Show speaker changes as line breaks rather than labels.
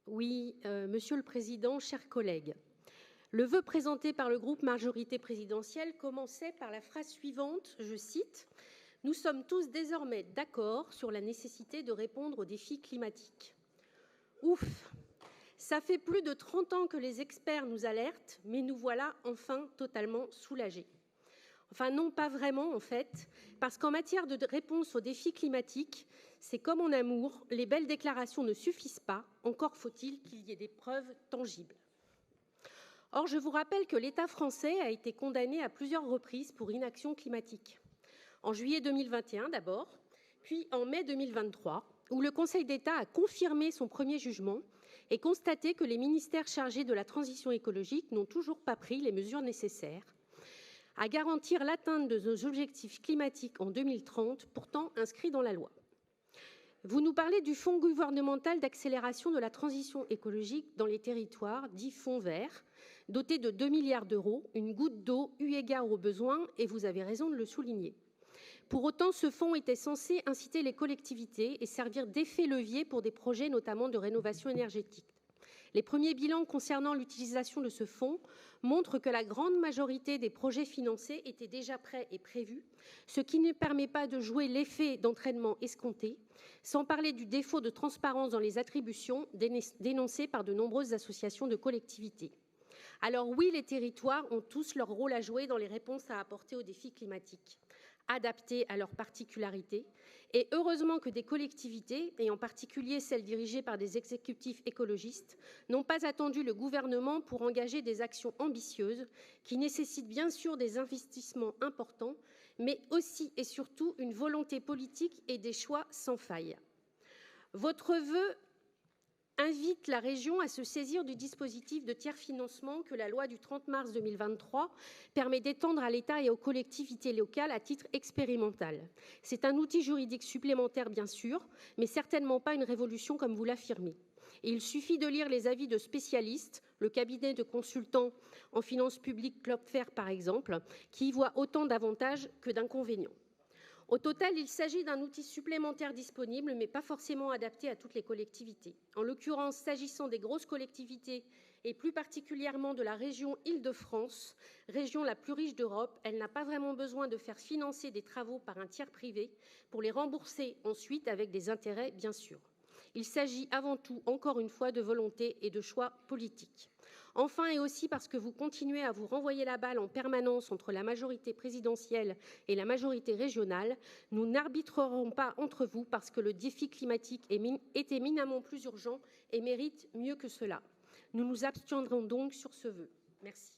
Oui, Monsieur le Président, chers collègues, le vœu présenté par le groupe majorité présidentielle commençait par la phrase suivante, je cite: « Nous sommes tous désormais d'accord sur la nécessité de répondre aux défis climatiques. » Ouf! Ça fait plus de 30 ans que les experts nous alertent, mais nous voilà enfin totalement soulagés. Enfin non, pas vraiment en fait, parce qu'en matière de réponse aux défis climatiques, c'est comme en amour, les belles déclarations ne suffisent pas, encore faut-il qu'il y ait des preuves tangibles. Or, je vous rappelle que l'État français a été condamné à plusieurs reprises pour inaction climatique. En juillet 2021 d'abord, puis en mai 2023, où le Conseil d'État a confirmé son premier jugement et constaté que les ministères chargés de la transition écologique n'ont toujours pas pris les mesures nécessaires à garantir l'atteinte de nos objectifs climatiques en 2030, pourtant inscrits dans la loi. Vous nous parlez du Fonds gouvernemental d'accélération de la transition écologique dans les territoires, dit Fonds vert, doté de 2 milliards d'euros, une goutte d'eau eu égard aux besoins, et vous avez raison de le souligner. Pour autant, ce fonds était censé inciter les collectivités et servir d'effet levier pour des projets notamment de rénovation énergétique. Les premiers bilans concernant l'utilisation de ce fonds montrent que la grande majorité des projets financés étaient déjà prêts et prévus, ce qui ne permet pas de jouer l'effet d'entraînement escompté, sans parler du défaut de transparence dans les attributions dénoncé par de nombreuses associations de collectivités. Alors oui, les territoires ont tous leur rôle à jouer dans les réponses à apporter aux défis climatiques, adaptés à leurs particularités. Et heureusement que des collectivités, et en particulier celles dirigées par des exécutifs écologistes, n'ont pas attendu le gouvernement pour engager des actions ambitieuses qui nécessitent bien sûr des investissements importants, mais aussi et surtout une volonté politique et des choix sans faille. Votre vœu invite la région à se saisir du dispositif de tiers-financement que la loi du 30 mars 2023 permet d'étendre à l'État et aux collectivités locales à titre expérimental. C'est un outil juridique supplémentaire, bien sûr, mais certainement pas une révolution comme vous l'affirmez. Et il suffit de lire les avis de spécialistes, le cabinet de consultants en finances publiques Clopfer par exemple, qui y voit autant d'avantages que d'inconvénients. Au total, il s'agit d'un outil supplémentaire disponible, mais pas forcément adapté à toutes les collectivités. En l'occurrence, s'agissant des grosses collectivités, et plus particulièrement de la région Île-de-France, région la plus riche d'Europe, elle n'a pas vraiment besoin de faire financer des travaux par un tiers privé pour les rembourser ensuite avec des intérêts, bien sûr. Il s'agit avant tout, encore une fois, de volonté et de choix politiques. Enfin, et aussi parce que vous continuez à vous renvoyer la balle en permanence entre la majorité présidentielle et la majorité régionale, nous n'arbitrerons pas entre vous parce que le défi climatique est éminemment plus urgent et mérite mieux que cela. Nous nous abstiendrons donc sur ce vœu. Merci.